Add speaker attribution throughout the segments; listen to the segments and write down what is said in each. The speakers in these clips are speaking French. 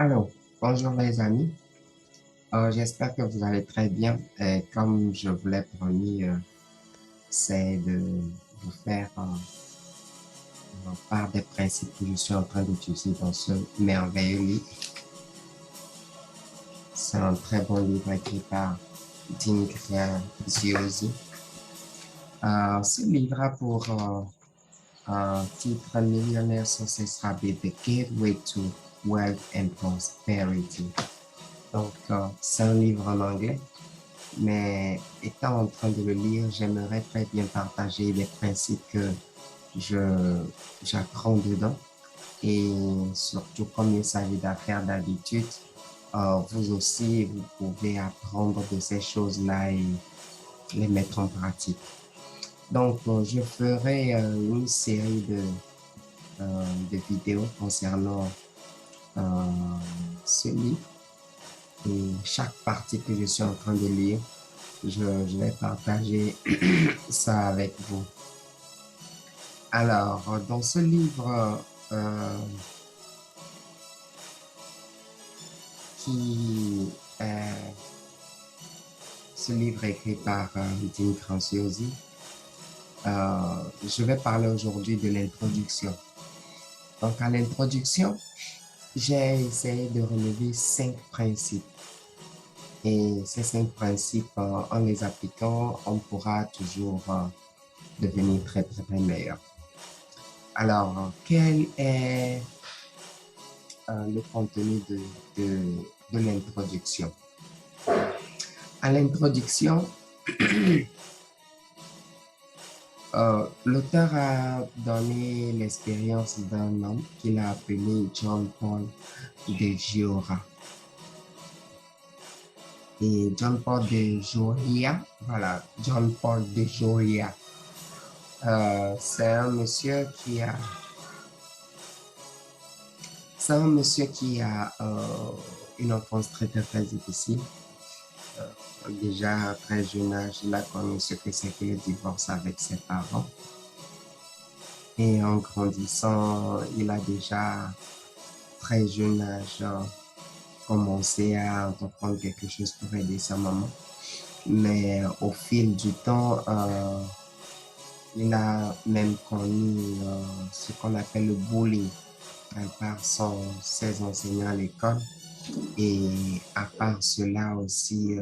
Speaker 1: Alors, bonjour les amis. J'espère que vous allez très bien. Et comme je vous l'ai promis, c'est de vous faire part des principes que je suis en train d'étudier dans ce merveilleux livre. C'est un très bon livre écrit par Dean Graziosi. Ce livre a pour un titre Millionaire Success Habit, The Gateway to Wealth and Prosperity. Donc, c'est un livre en anglais. Mais étant en train de le lire, j'aimerais très bien partager les principes que je j'apprends dedans. Et surtout, comme il s'agit d'affaires d'habitude, vous aussi, vous pouvez apprendre de ces choses-là et les mettre en pratique. Donc, je ferai une série de vidéos concernant euh, ce livre et chaque partie que je suis en train de lire. Je vais partager ça avec vous. Alors, dans ce livre qui est ce livre écrit par Dean Graziosi, je vais parler aujourd'hui de l'introduction. Donc, à l'introduction, j'ai essayé de relever 5 principes. Et ces 5 principes, en les appliquant, on pourra toujours devenir très, très, très meilleur. Alors, quel est le contenu de l'introduction? À l'introduction, l'auteur a donné l'expérience d'un homme qu'il a appelé John Paul de Gioia. Et John Paul de Gioia, voilà, John Paul de Gioia, c'est un monsieur qui a une enfance très, très, très difficile. Déjà, à très jeune âge, il a connu ce que c'est que le divorce avec ses parents. Et en grandissant, il a déjà, très jeune âge, commencé à entreprendre quelque chose pour aider sa maman. Mais au fil du temps, il a même connu ce qu'on appelle le bullying par ses enseignants à l'école. Et à part cela aussi,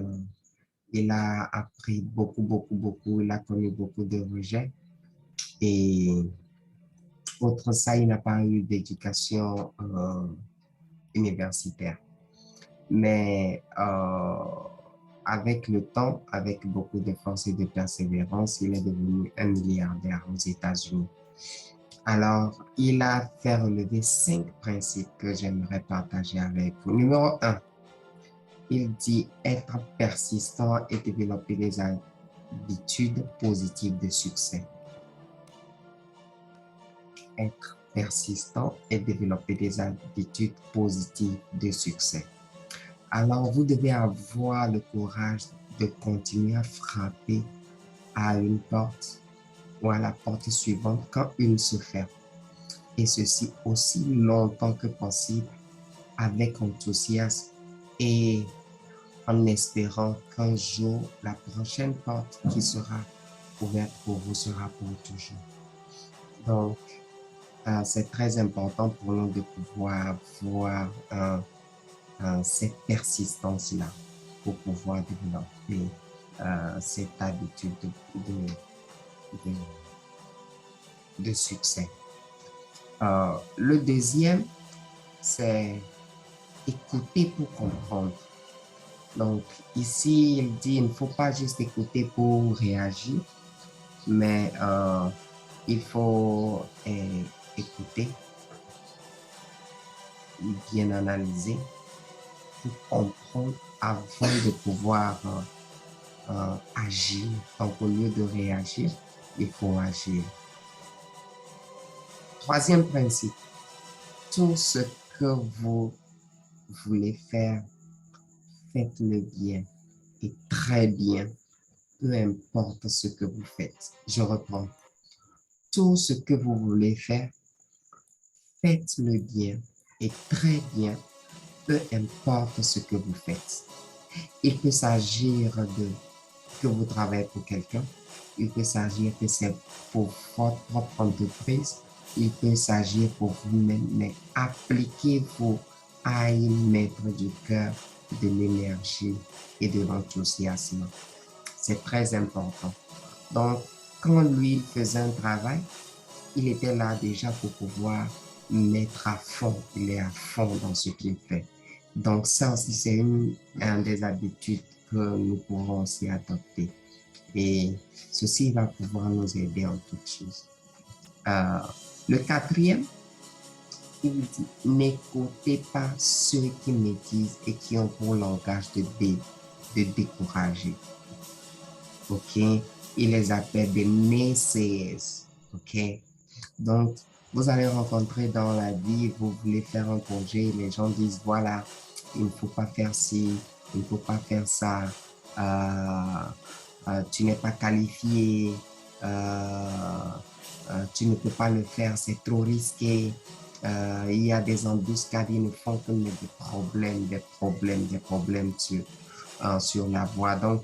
Speaker 1: il a appris beaucoup, beaucoup, beaucoup. Il a connu beaucoup de rejets. Et outre ça, il n'a pas eu d'éducation universitaire. Mais avec le temps, avec beaucoup de force et de persévérance, il est devenu un milliardaire aux États-Unis. Alors, il a fait relever 5 principes que j'aimerais partager avec vous. Numéro 1, il dit être persistant et développer des habitudes positives de succès. Être persistant et développer des habitudes positives de succès. Alors, vous devez avoir le courage de continuer à frapper à une porte ou à la porte suivante quand une se ferme. Et ceci aussi longtemps que possible avec enthousiasme et en espérant qu'un jour, la prochaine porte qui sera ouverte pour vous sera pour toujours. Donc, c'est très important pour nous de pouvoir voir cette persistance-là pour pouvoir développer cette habitude de, de succès. Le deuxième, c'est écouter pour comprendre. Donc, ici, il dit, il ne faut pas juste écouter pour réagir, mais il faut écouter, bien analyser, pour comprendre avant de pouvoir agir. Donc, au lieu de réagir, il faut agir. Troisième principe, tout ce que vous voulez faire, faites-le bien et très bien, peu importe ce que vous faites. Je reprends. Tout ce que vous voulez faire, faites-le bien et très bien, peu importe ce que vous faites. Il peut s'agir de que vous travaillez pour quelqu'un, il peut s'agir que c'est pour votre propre entreprise, il peut s'agir pour vous-même, mais appliquez-vous à y mettre du cœur, de l'énergie et de l'enthousiasme. C'est très important. Donc, quand lui il faisait un travail, il était là déjà pour pouvoir mettre à fond, il est à fond dans ce qu'il fait. Donc, ça aussi, c'est une des habitudes que nous pourrons aussi adopter. Et ceci va pouvoir nous aider en toutes choses. Euh, le quatrième, il dit, n'écoutez pas ceux qui médisent et qui ont pour langage de décourager. OK? Il les appelle des naysayers. OK? Donc, vous allez rencontrer dans la vie, vous voulez faire un projet, les gens disent, voilà, il ne faut pas faire ci, il ne faut pas faire ça, tu n'es pas qualifié, tu ne peux pas le faire, c'est trop risqué. Il y a des embuscades, ils ne font que mettre des problèmes sur la voie. Donc,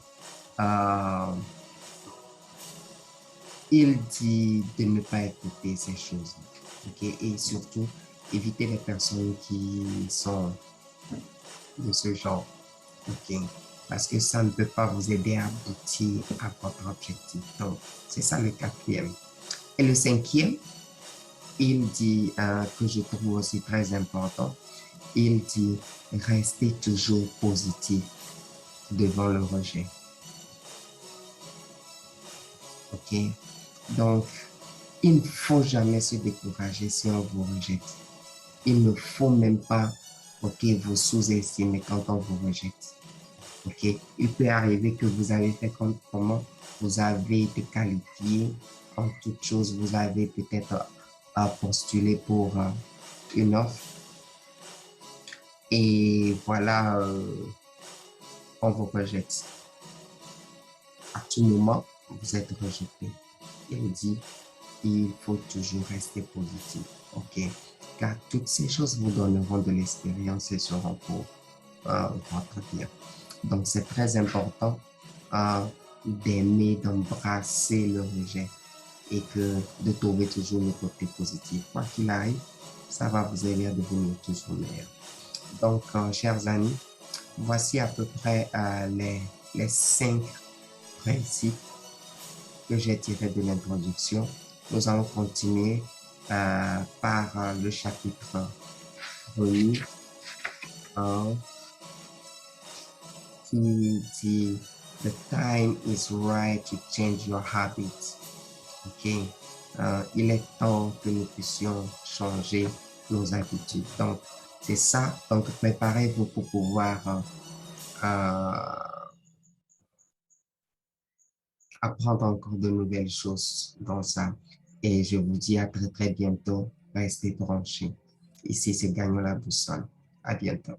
Speaker 1: euh, il dit de ne pas écouter ces choses. Okay? Et surtout, éviter les personnes qui sont de ce genre. Okay? Parce que ça ne peut pas vous aider à aboutir à votre objectif. Donc, c'est ça le quatrième. Et le cinquième, il dit que je trouve aussi très important. Il dit restez toujours positif devant le rejet. OK? Donc, il ne faut jamais se décourager si on vous rejette. Il ne faut même pas, OK, vous sous-estimer quand on vous rejette. OK? Il peut arriver que vous avez fait comme comment, vous avez été qualifié en toute chose, vous avez peut-être postulé pour une offre et voilà, on vous rejette. À tout moment, vous êtes rejeté. Il dit, il faut toujours rester positif. OK? Car toutes ces choses vous donneront de l'expérience et seront pour votre bien. Donc, c'est très important d'aimer, d'embrasser le rejet et que de trouver toujours le côté positif. Quoi qu'il arrive, ça va vous aider à devenir toujours meilleur. Donc, chers amis, voici à peu près les 5 principes que j'ai tirés de l'introduction. Nous allons continuer par le chapitre revenu qui dit The time is right to change your habits. OK? Il est temps que nous puissions changer nos habitudes. Donc, c'est ça. Donc, préparez-vous pour pouvoir apprendre encore de nouvelles choses dans ça. Et je vous dis à très, très bientôt. Restez branchés. Ici, c'est Gagnons la boussole. À bientôt.